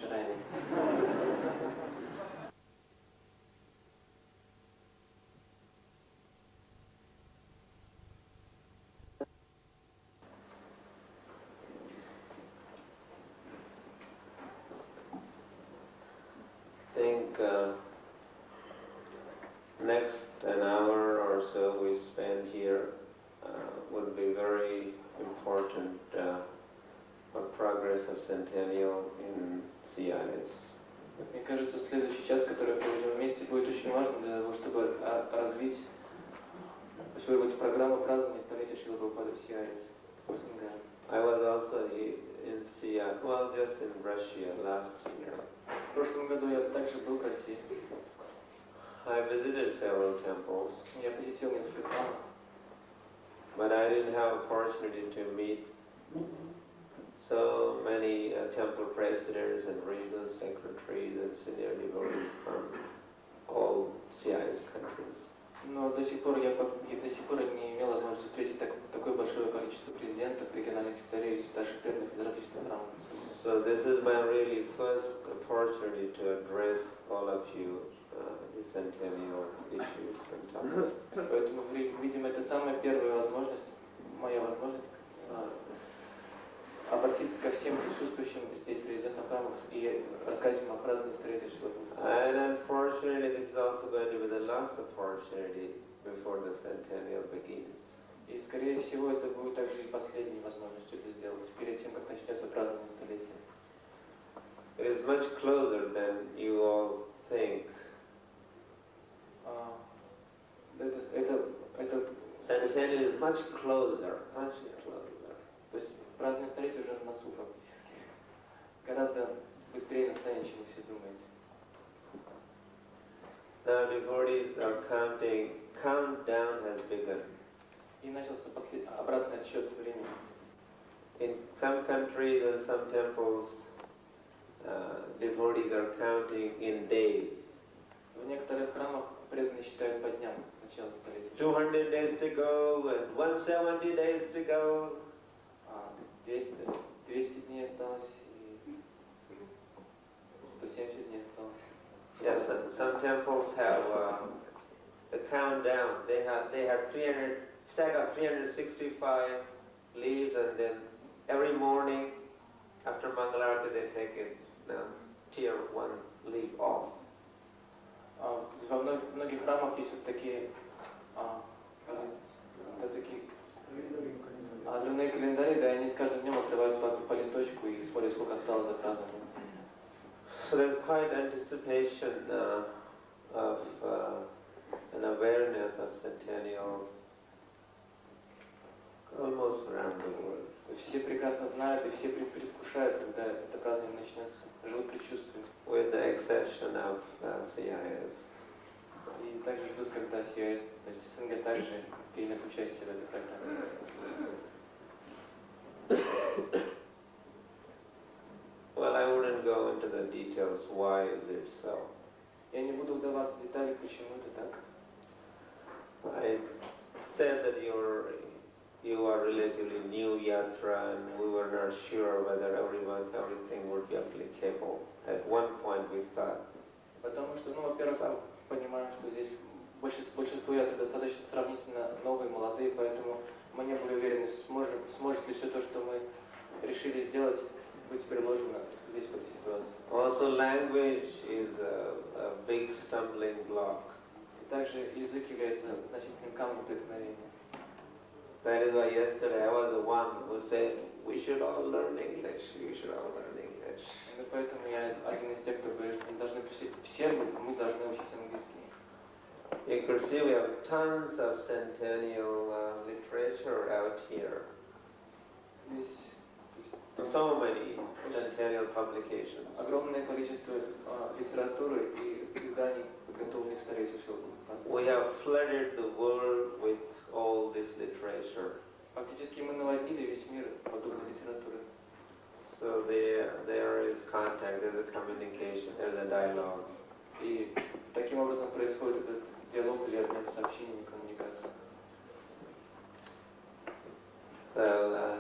шарами. Next an hour or so we spend here would be very important for progress of centennial in CIS. Мне кажется, следующий час, который проведем вместе, будет очень важным для того, чтобы развить свою программу празднования столетия Шрилы Прабхупады в CIS, в СНГ. I was also in CIS, well, just in Russia last year. В прошлом году я также был в России. I visited several temples. Я посетил несколько храмов. But I didn't have opportunity to meet so many temple presidents and regional secretaries and senior devotees from all CIS countries. Но до сих пор я не имел возможности встретить такое большое количество президентов, региональных секретарей, старших преданных из различных храмов. So this is my really first opportunity to address all of you the centennial issues and topics. Поэтому, видимо, это самая первая возможность, моя возможность обратиться ко всем присутствующим здесь президентам храмов и рассказать им о праздновании столетия Шрилы Прабхупады. And unfortunately, this is also going to be the last opportunity before the centennial begins. И, скорее всего, это будет также и последней возможностью это сделать, перед тем, как начнется празднование столетия. It is much closer than you all think. Centennial is much closer, much closer. То есть празднование столетия уже на носу фактически. Гораздо быстрее настанет, чем вы все думаете. The devotees are counting. Countdown has begun. И начался обратный отсчет времени. In some countries and some temples, devotees are counting in days. В некоторых храмах преданные считают по дням начала столетия. 200 days to go and 170 days to go. 200 дней осталось и 170 дней осталось. Yes, some temples have the countdown. They have 300 stack up 365 leaves, and then every morning after Mangalarti they take it tear one leaf off. Во многих храмах есть вот такие древние календари, да, они с каждым днем открывают по листочку и смотрят, сколько осталось до празднования. So there's quite anticipation of an awareness of centennial almost around the world. Все прекрасно знают и все предвкушают, когда это празднование начнется. Живут предчувствием. With the exception of CIS. И также ждут, когда CIS, то есть СНГ также примет участие в этой программе. Well, I wouldn't go into the details. Why is it so? Я не буду вдаваться в детали, почему это так. I said that you are relatively new yatra, and we were not sure whether everything would be applicable. At one point we thought. Потому что, во-первых, понимаем, что здесь большинство ятр достаточно сравнительно новые, молодые, поэтому мы не были уверены, сможет ли все то, что мы решили сделать, быть приложено здесь в этой ситуации. Also, language is a big stumbling block. И также язык является значительным камнем преткновения. That is why yesterday I was the one who said we should all learn English. We should all learn English. И поэтому я один из тех, кто говорит, что мы должны мы должны учить английский. You could see we have tons of centennial literature out here. So many centennial publications. Огромное количество литературы и изданий, подготовленных к столетию Шрилы Прабхупады. We have flooded the world with all this literature. Фактически мы наводнили весь мир подобной литературой. So there is contact, there's a communication, there's a dialogue. И таким образом происходит этот диалог или обмен сообщениями, коммуникацией. Well,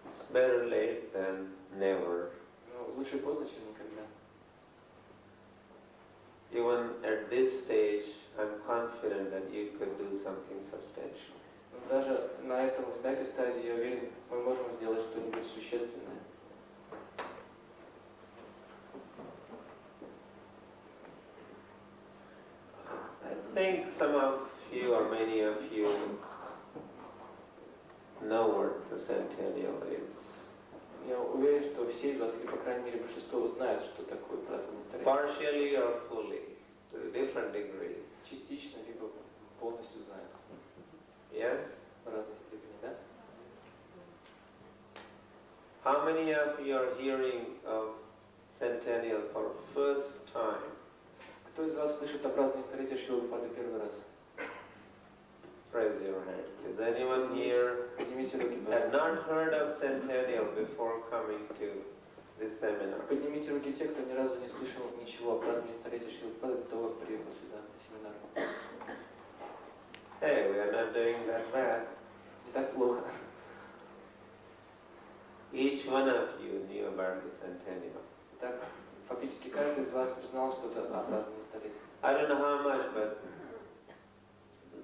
it's better late than never. на этой стадии, я уверен, мы можем сделать что-нибудь существенное. I think some of you or many of you know what the centennial is. Я уверен, что все из вас, или по крайней мере большинство, знают, что такое празднование столетия. Partially or fully, to different degrees. Частично, либо полностью знают. Yes? В разной степени, да? How many of you are hearing of centennial for first time? Кто из вас слышит о праздновании столетия Шрилы Прабхупады первый раз? Raise your hand. Is anyone here Поднимите руки. had not heard of centennial before coming to this seminar? Поднимите руки те, кто ни разу не слышал ничего о праздновании столетия Шрилы Прабхупады до того, как приехал сюда на семинар. Hey, we are not doing that bad. Не так плохо. Each one of you knew about the centennial. Так, фактически каждый из вас знал что-то о праздновании столетия. I don't know how much, but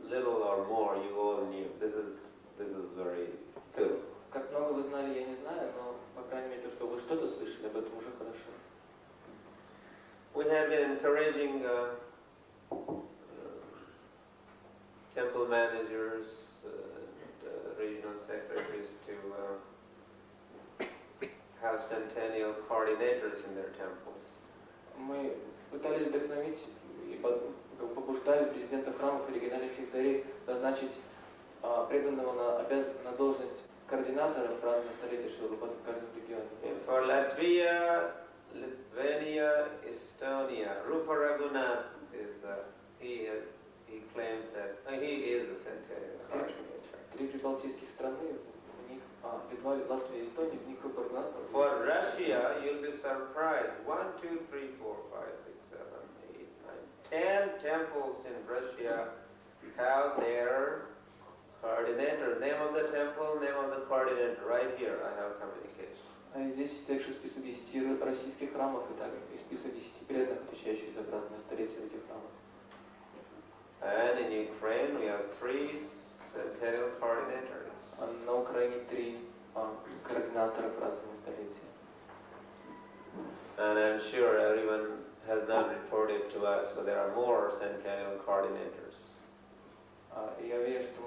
little or more you all knew. This is very good. Как много вы знали, я не знаю, но, по крайней мере, то, что вы что-то слышали, об этом уже хорошо. We have been encouraging temple managers, regional secretaries to have centennial coordinators in their temples. Мы пытались вдохновить и побуждали президента храмов и региональных секретарей назначить преданного на должность координатора в праздновании столетия Шрилы Прабхупады в каждом регионе. For Latvia, Lithuania, Estonia, Rupa Raghunath is he claims that he is the centennial coordinator. Три прибалтийских страны, в них Литва, Латвия и Эстония, в них Рупа Рагунат. For Russia, you'll be surprised. 1, 2, 3, 4, 5, 6, 7, 8, 9, 10 temples in Russia have their coordinator. Name of the temple, name of the coordinator. Right here, I have communication. А здесь также список 10 российских храмов и также список 10 преданных, отвечающих за празднование столетия в этих храмах. And in Ukraine, we have 3 centennial coordinators. А на Украине 3 координатора празднования столетия. And I'm sure everyone has not reported to us, so there are more centennial coordinators. Я уверен, что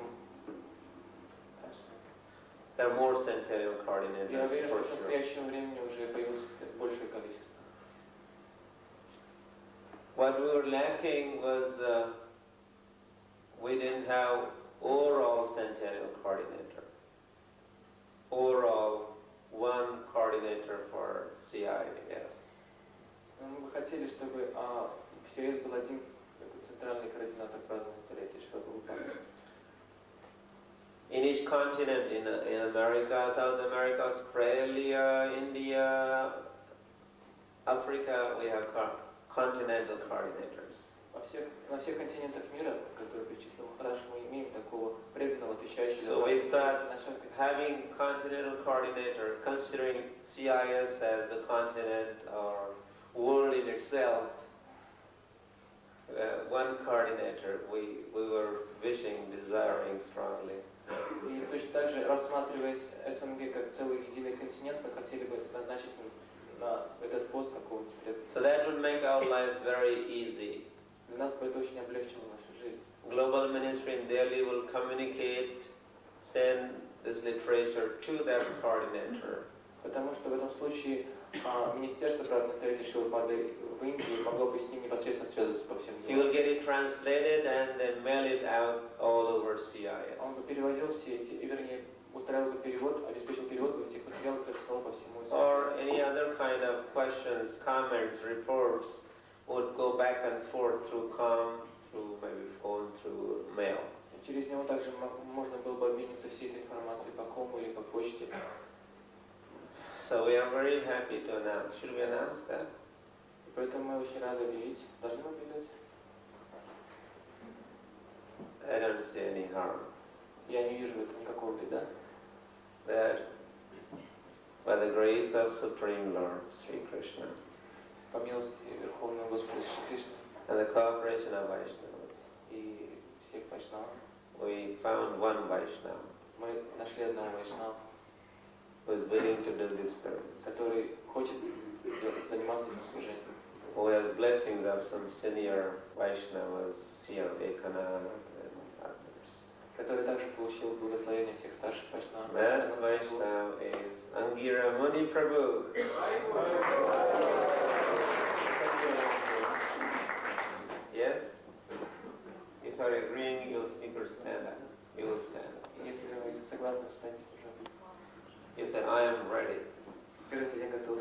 There are more centennial coordinators. Я уверен, for что в sure. настоящее время уже появилось большее количество. What we were lacking was we didn't have overall centennial coordinator. Overall, one coordinator for CIS. Мы бы хотели, чтобы в СИЭС был один центральный координатор празднования столетия Шрилы Прабхупады. In each continent, in America, South America, Australia, India, Africa, we have continental coordinators. На всех континентах мира, которые перечислил Хараш, мы имеем такого преданного, отвечающего за So we thought наших having continental coordinator, considering CIS as the continent or world in itself, one coordinator, we were wishing, desiring strongly. И точно так же, рассматривая СНГ как целый единый континент, мы хотели бы назначить на этот пост какого-нибудь преданного. So that would make our life very easy. Для нас бы это очень облегчило нашу жизнь. Global Ministry in Delhi will communicate, send this literature to that coordinator. Потому что в этом случае Министерство празднования столетия Шрилы Прабхупады в Индии могло бы с ним непосредственно связываться по всем He will делам. get it translated and then mail it out all over CIS. Он бы переводил все эти, вернее, устраивал бы перевод, обеспечил перевод бы этих материалов и рассылал по всему СНГ. Or any other kind of questions, comments, reports would go back and forth through maybe phone, through mail. Через него также можно было бы обмениваться всей этой информацией по кому или по почте. So we are very happy to announce. Should we announce that? И поэтому мы очень рады объявить. Должны мы объявить? I don't see any harm. Я не вижу в этом никакого вреда. That by the grace of Supreme Lord Sri Krishna По милости Верховного Господа Шри Кришны and the cooperation of Vaishnavas, и всех вайшнавов, we found one Vaishnava. Мы нашли одного вайшнава, who is willing to do this service, который хочет заниматься этим служением, who has blessings of some senior Vaishnavas, Лекция and others. который также получил благословение всех старших вайшнавов. That Vaishnava is Angira Muni Prabhu. Yes? If you are agreeing, you will stand up. You will stand up. Если вы согласны, встаньте, пожалуйста. You said, I am ready. Скажите, я готов.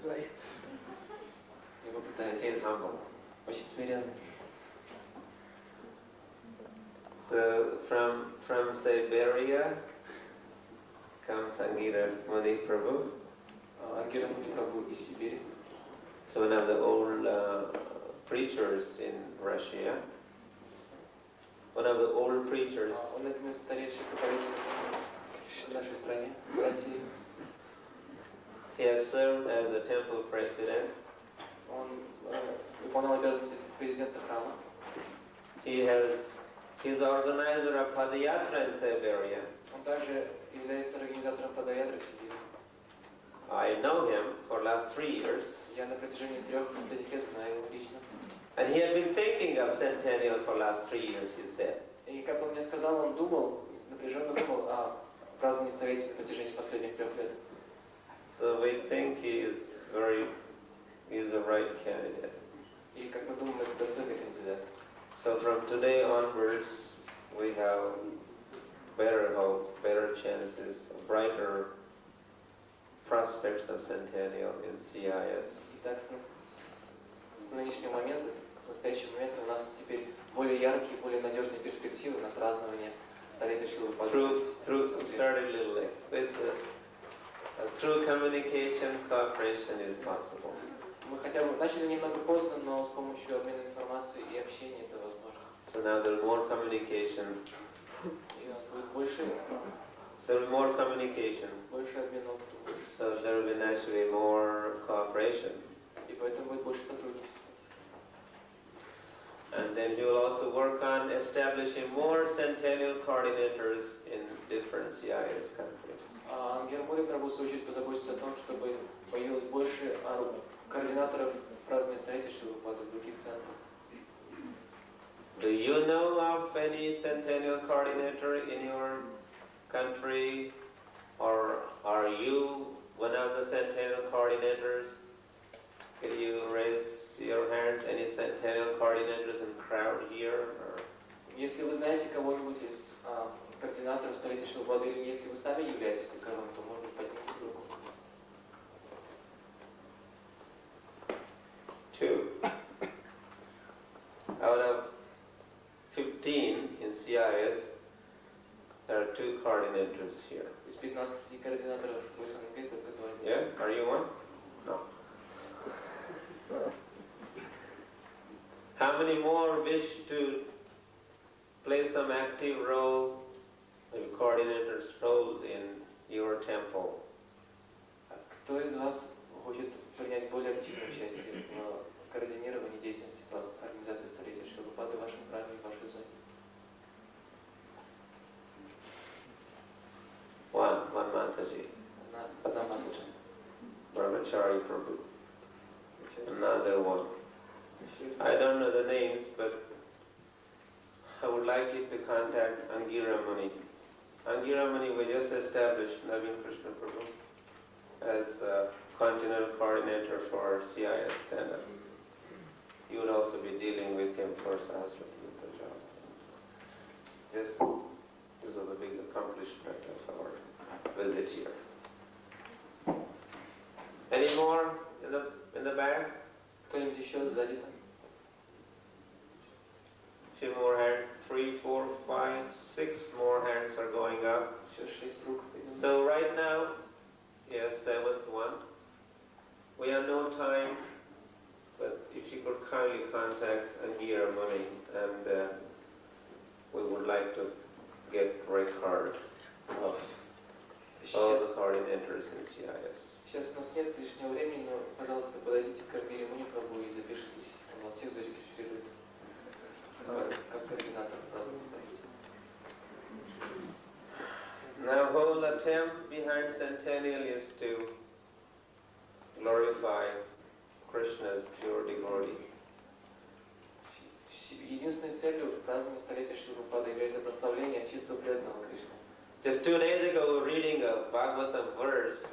Я попытаюсь. He's humble. Очень смиренный. So from Siberia comes Angira Muni Prabhu. Ангира Муни Прабhu из Сибири. So one of the old preachers in Russia. One of the old preachers. Он один из старейших проповедников в нашей стране, в России. He has served as a temple president. Он выполнял обязанности президента храма. He's organizer of Padayatra in Siberia. Он также является организатором Падаятры в Сибири. I know him for last 3 years. Я на протяжении 3 последних лет знаю его лично. And he had been thinking of centennial for last 3 years, he said. И как он мне сказал, он думал, напряженно думал о праздновании столетия на протяжении последних 3 лет. So we think he's the right candidate. И как мы думаем, это достойный кандидат. So from today onwards, we have better hope, better chances, brighter prospects of centennial in CIS. Итак, с нынешнего момента, с настоящего момента у нас теперь более яркие, более надежные перспективы на празднование столетия Шрилы Прабхупады. Truth started a little late. With through communication, cooperation is possible. Мы хотя бы начали немного поздно, но с помощью обмена информацией и общения это возможно. So now there's more communication. И у нас будет больше communication. Больше обмен опытом. So there will be naturally more cooperation. И поэтому будет больше сотрудничества. And then he will also work on establishing more centennial coordinators in different CIS countries. Ангел Мури Прабху, в свою очередь, позаботится о том, чтобы появилось больше координаторов празднования столетия Шрилы Прабхупады в других центрах. Do you know of any centennial coordinator in your country, or are you one of the centennial coordinators? Can you raise your hands? Any centennial coordinators in crowd here? Or? Если вы знаете кого-нибудь из координаторов столетия Шрилы Прабхупады, или если вы сами являетесь таковым, то может быть поднимите руку. 2. Out of 15 in CIS, there are 2 coordinators here. Из 15 координаторов в СНГ только 2. Yeah? Are you one? No. How many more wish to play some active role, maybe coordinator's role in your temple? Кто из вас хочет принять более активное участие в координировании деятельности по организации столетия Шрилы Прабхупады в вашем храме и в вашей зоне? One Mataji. Одна Матаджи. Brahmachari Prabhu. Another one. I don't know the names, but I would like you to contact Angira Muni. Angira Muni we just established Naveen Krishna Prabhu as continental coordinator for CIS stand-up. You would also be dealing with him for Sahasrati Punjab. Yes, this was a big accomplishment of our visit here. Any more in the back? Кто-нибудь еще сзади там? Few more hands, 3, 4, 5, 6 more hands are going up. Еще 6 рук. So right now, yes, 7th one. We have no time, but if you could kindly contact Angira Muni, and we would like to get record of all the coordinators in CIS. Сейчас у нас нет лишнего времени, но, пожалуйста, подойдите к Ангире Муни Прабху и запишитесь. Он вас всех зарегистрирует как координатор празднования столетия. Now, whole attempt behind centennial is to glorify Krishna's pure devotee. Единственной целью празднования столетия Шри Прабхупады является прославление чистого преданного Кришны. Just 2 days ago, we were reading a Bhagavatam verse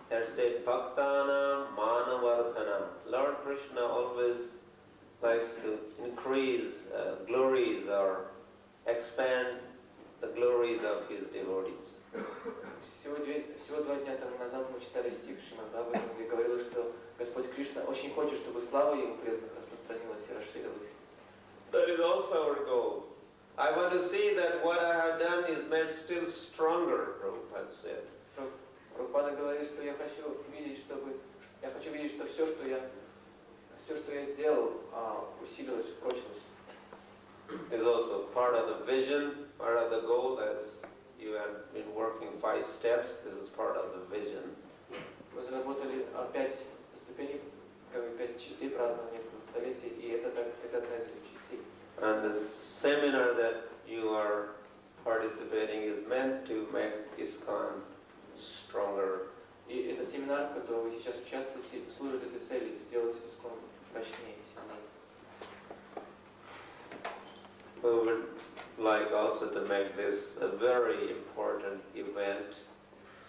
that said, Bhaktanam Manavardhanam. Lord Krishna always likes to increase glories or expand the glories of his devotees. Всего 2 дня тому назад мы читали стих Шримад-Бхагаватам, где говорилось, что Господь Кришна очень хочет, чтобы слава Его преданных распространилась и расширилась. That is also our goal. I want to see that what I have done is made still stronger, Prabhupada said. Прабхупада говорит, что я хочу видеть, что все, что я сделал, усилилось, упрочилось. Is also part of the vision, part of the goal, as you have been working 5 steps. This is part of the vision. Мы заработали 5 ступеней, 5 частей празднования столетия, и это одна из этих частей. And the seminar that you are participating is meant to make ISKCON stronger. И этот семинар, в котором вы сейчас участвуете, служит этой цели, сделать ISKCON мощнее, сильнее. We would like also to make this a very important event,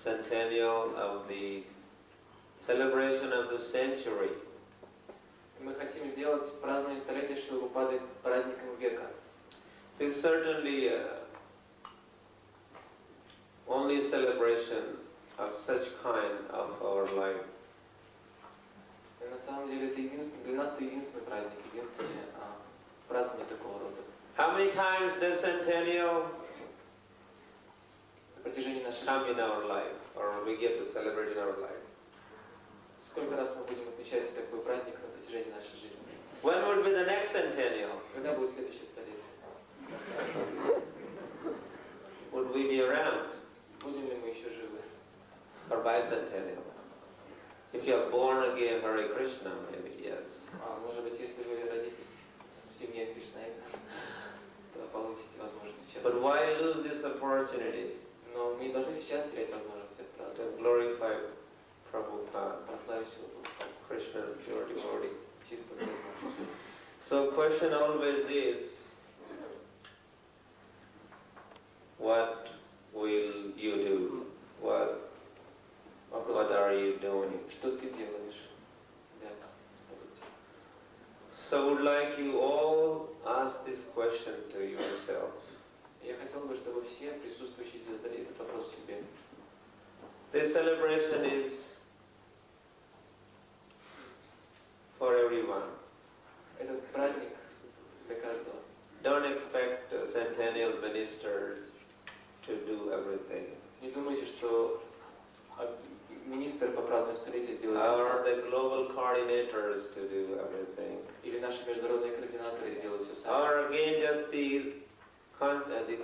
centennial of the celebration of the century. Мы хотим сделать празднование столетия Шри Прабхупады праздником века. It's certainly only celebration of such kind of our life. И на самом деле это для нас это единственный праздник, единственное празднование такого рода. How many times does centennial На протяжении нашей come in жизни. our life, or we get to celebrate in our life? Сколько раз мы будем отмечать такой праздник на протяжении нашей жизни? When would be the next centennial? Когда будет следующее столетие? Would we be around? Будем ли мы еще живы? Or bicentennial? If you are born again, Hare Krishna, maybe yes. Может быть, если вы родитесь в семье Кришны, то получите возможность But участвовать. why lose this opportunity Но мы не должны сейчас терять возможность это to праздновать. glorify Prabhupada, Прославить Шри Прабхупаду, Krishna's pure devotee? чисто преданного. So question always is, what will you do? What are you doing? Что ты делаешь для столетия? So I would like you all ask this question to yourself. Я хотел бы, чтобы все присутствующие задали этот вопрос себе. This celebration is for everyone. Этот праздник для каждого. Don't expect a centennial minister to do everything. Не думайте, что министр по празднованию столетия сделает Or все. the global coordinators to do everything. Или наши международные координаторы сделают все сами. Or again just the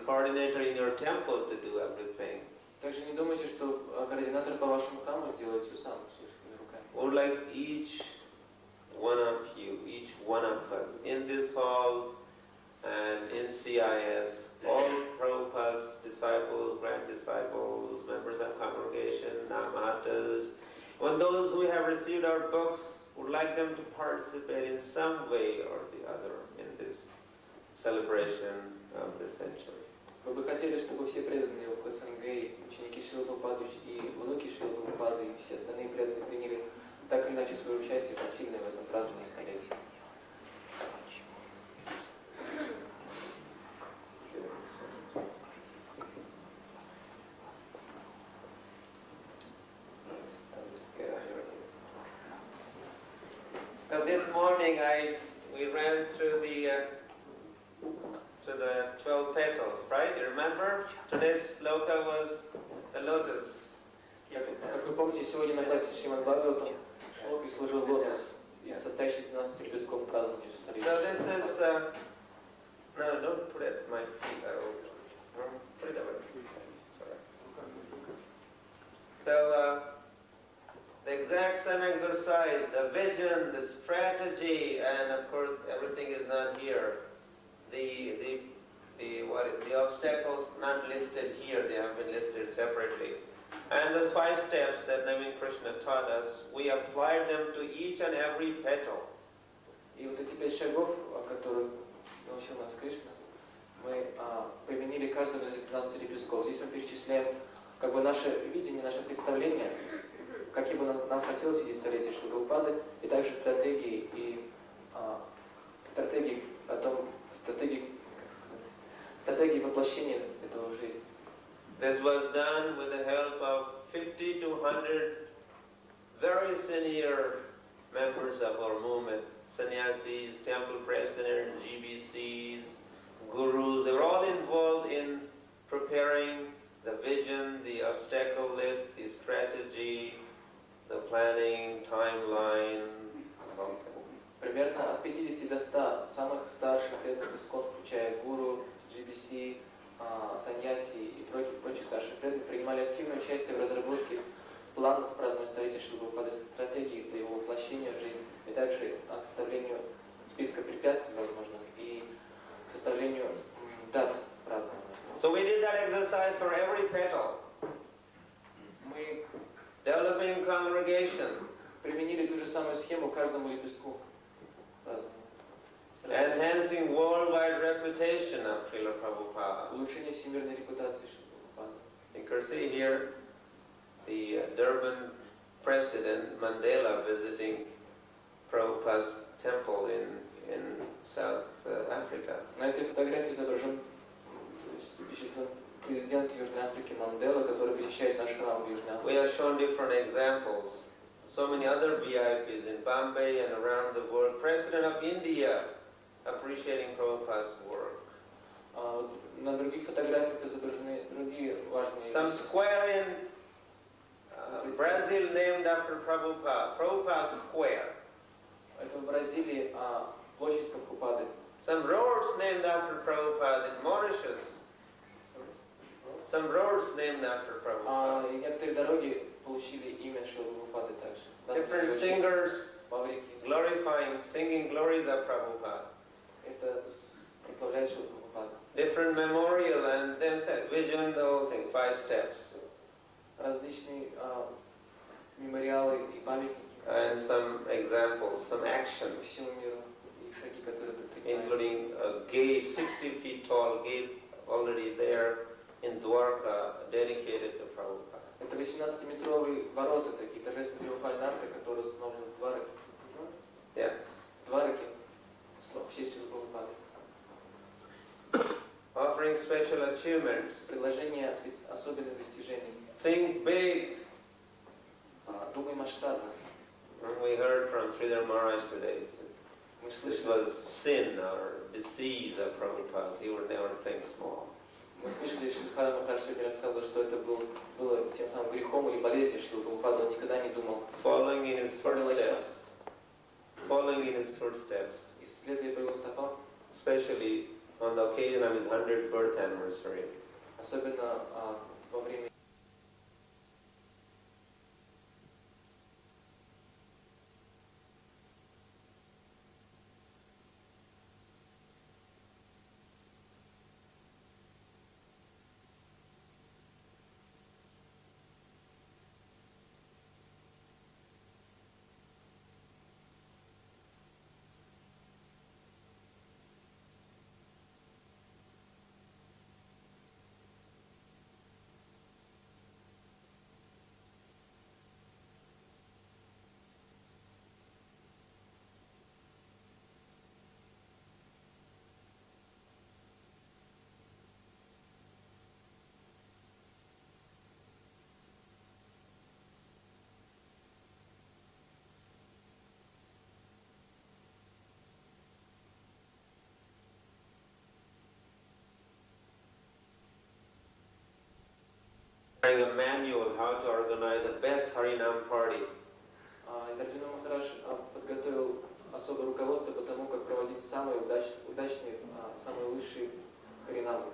coordinator in your temple to do everything. Также не думайте, что координатор по вашему храму сделает все сам, своими руками. Would like each one of you, each one of us, in this hall and in CIS, all Prabhupada's disciples, grand disciples, members of congregation, Namatas, when those who have received our books, would like them to participate in some way or the other in this celebration of the century. Мы бы хотели, чтобы все преданные в СНГ, ученики Шрилы Прабхупады и внуки Шрилы Прабхупады и все остальные преданные приняли так или иначе свое участие посильное в этом праздновании столетия. So this morning we ran through the 12 petals, right? You remember? Today's sloka was the lotus. Как вы помните, сегодня на классе Шримад-Бхагаватам шлока служил лотос, состоящий из 12 лепестков празднования столетия. So this is, no, don't put it at my feet. No, put it away. Sorry. So the exact same exercise, the vision, the strategy, and of course everything is not here. The the obstacles not listed here, they have been listed separately. And the 5 steps that Naveen Krishna taught us, we applied them to each and every petal. И вот эти 5 шагов, о которых научил нас Кришна, мы применили каждому из 15 лепестков. Здесь мы перечисляем как бы наше видение, наше представление, какие бы нам хотелось видеть столетия Шрилы, и также стратегии потом стратегии воплощения этого в жизнь. This was done with the help of 50 to 100 very senior members of our movement, sannyasis, temple presidents, GBCs, gurus. They were all involved in preparing the vision, the obstacle list, the strategy, the planning, timeline. Примерно от 50 до 100 самых старших преданных искон, включая гуру, GBC, саньяси и прочих старших преданных, принимали активное участие в разработке планов празднования столетия Шрилы Прабхупады, стратегии для его воплощения в жизнь, и также к составлению списка препятствий возможных и составлению дат празднования. So we did that exercise for every petal. Мы Developing congregation. применили ту же самую схему каждому лепестку празднования. Enhancing worldwide reputation of Srila Prabhupada. Улучшение всемирной репутации Шрилы Прабхупады. You can see here the Durban President Mandela visiting Prabhupada's temple in South Africa. На этой фотографии изображен президент Южной Африки Мандела, который посещает наш храм в Южной We Африке. have shown different examples. So many other VIPs in Bombay and around the world. President of India appreciating Prabhupada's work. На других фотографиях изображены другие важные Some вещи. square in Brazil named after Prabhupada, Prabhupada Square. Это в Бразилии площадь Прабхупады. Some roads named after Prabhupada in Mauritius. Some roads named after Prabhupada. И некоторые дороги получили имя Шрилы Прабхупады также. Different singers Маврикий. glorifying, singing glories of Prabhupada. Это прославляет Шрилу Прабхупаду. Different memorial and then said vision, the whole thing, 5 steps. Различные мемориалы и памятники. And some examples, some action, По всему миру и шаги, которые предпринимаются. including a gate, 60 feet tall gate already there in Dwarka, dedicated to Prabhupada. Это 18-метровые ворота, такие торжественные триумфальные арки, которые установлены в Двараке. Yeah. Двараке, в честь Шрилы Прабхупады. Offering special achievements. Предложение особенных достижений. Think big. Думай масштабно. And we heard from Sridhar Maharaj today. Мы This слышали, was sin or disease of Prabhupada. He would never think small. мы слышали, Шридхара Махарадж сегодня рассказывал, что это было тем самым грехом или болезнью, что Прабхупада он никогда не думал. Following in his footsteps. Following in his footsteps. И следуя по его стопам, Especially on the occasion of his 100th birth anniversary. особенно во время A manual how to organize the best Harinam party. Индрджина Махарадж подготовил особое руководство по тому, как проводить самые удачные, самые лучшие харинамы.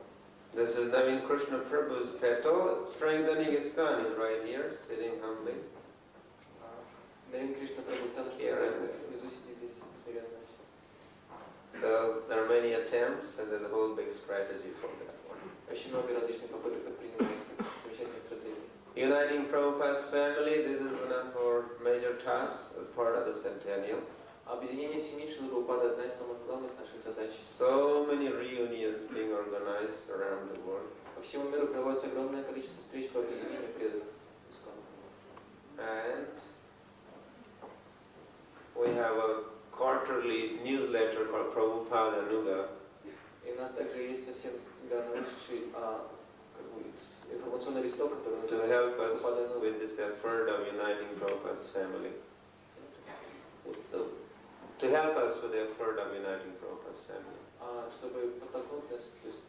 This is Naveen Krishna Prabhu's petal, strengthening his gun is right here, sitting humbly. Навин Кришна Прабху Стану, что Here. внизу сидит здесь смиренно. So there are many attempts and there's a whole big stretch. strategy for that one. Очень много различных попыток предпринимается. Замечательная стратегия. Uniting Prabhupada's family, this is one of our major tasks as part of the centennial. Объединение семьи Шрилы Прабхупады — одна из самых главных наших задач. So many reunions being organized around the world. По всему миру проводится огромное количество встреч по объединению преданных. And we have a quarterly newsletter called Prabhupada Nuga. И у нас также есть совсем недавно вышедший информационный листок, который to help us with this effort of uniting Prabhupada's family. To help us with the effort of uniting Prabhupada's family. Чтобы подтолкнуть нас, то есть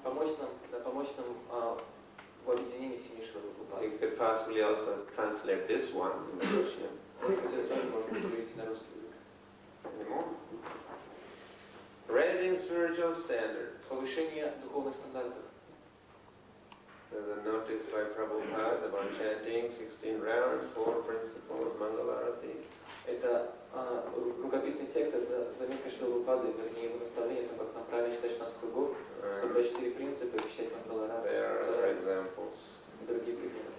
помочь нам в объединении семьи Шрилы Прабхупады. You could possibly also translate this one in Russian. Может быть, это тоже можно перевести на русский язык. Anymore? Raising spiritual standards. Повышение духовных стандартов. There's a notice by Prabhupada about chanting 16 rounds, 4 principles, Mangalarati. Это рукописный текст, это заметка Шрилы Прабхупады, вернее его наставление, о том, как нам правильно читать 16 кругов, соблюдать 4 принципа и читать Мангаларати. There are other examples. Другие примеры.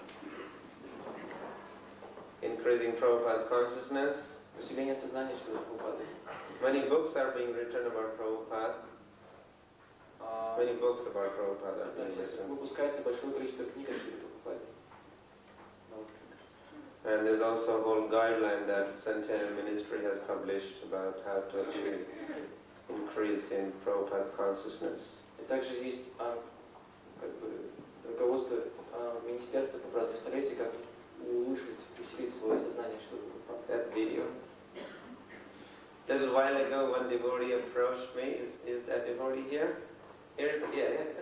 Increasing Prabhupada consciousness. Усиление сознания Шрилы Прабхупады. Many books are being written about Prabhupada. Many books about Prabhupada are being written. Выпускается большое количество книг о Шриле Прабхупаде. And there's also a whole guideline that Centennial Ministry has published about how to achieve increase in Prabhupada consciousness. И также есть руководство Министерства по празднику столетия, как улучшить, усилить свое сознание Шрилы Прабхупады. That video. A little while ago, one devotee approached me. Is that devotee here? Here is,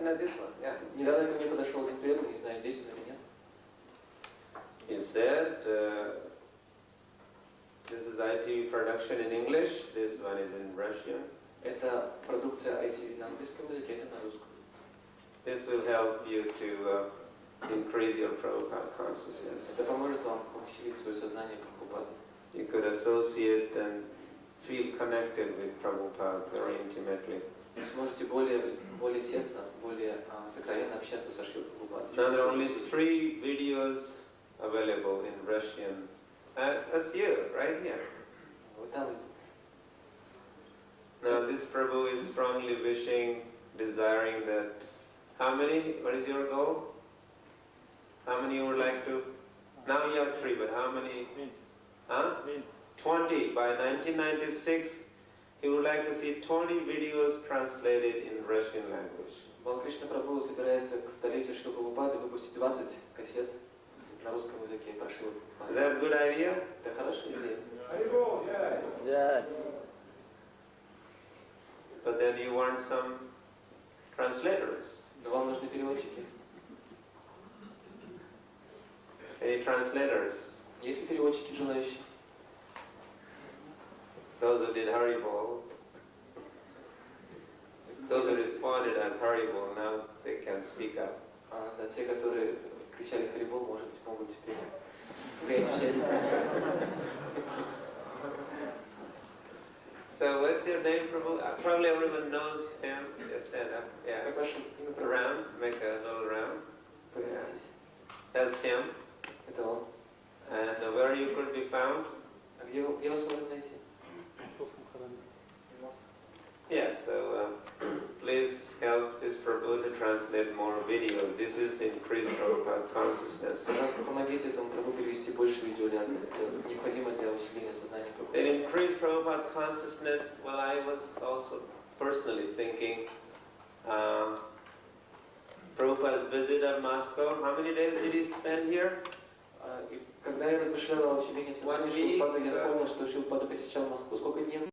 no, this one, yeah. Недавно ко мне подошел один преданный, не знаю, здесь он или нет. He said, this is ITV production in English, this one is in Russian. Это продукция ITV на английском языке, это на русском. This will help you to increase your Prabhupada consciousness. Это поможет вам усилить свое сознание Прабхупады. You could associate and feel connected with Prabhupada very intimately. Вы сможете более тесно, более сокровенно общаться со Шрилой Прабхупадой. Now there are only 3 videos available in Russian. That's you, right here. Вот там. Now this Prabhu is strongly wishing, desiring that, how many, what is your goal? How many you would like to? Now you have 3, but how many? 20. By 1996, he would like to see 20 videos translated in Russian language. Балакришна Прабху собирается к столетию Шрилы Прабхупады выпустить 20 кассет на русском языке про Шрилу Прабхупаду. Is that a good idea? Это хорошая идея. Yeah. But then you want some translators. Но вам нужны переводчики. Any translators? Есть ли переводчики желающие? Those who did Haribol, those who responded at Haribol, now they can speak up. Да, те, которые кричали Харибол, могут теперь принять участие. So what's your name, Prabhu? Probably everyone knows him. Just stand up. Yeah. Как ваше имя? Around. Make a little round. Повернитесь. That's him. Это он. And where you could be found? А где вас можно найти? Yeah, so please help this Prabhu to translate more videos. This is to increase Prabhupada consciousness. Пожалуйста, помогите этому Прабху перевести больше видеолят. Это необходимо для усиления сознания Прабху. To increase Prabhupada consciousness, well, I was also personally thinking, Prabhupada's visit at Moscow, how many days did he spend here? Когда я размышлял о усилении сознания Шрилы Прабхупады, я вспомнил, что Шрила Прабхупада посещал Москву. Сколько дней?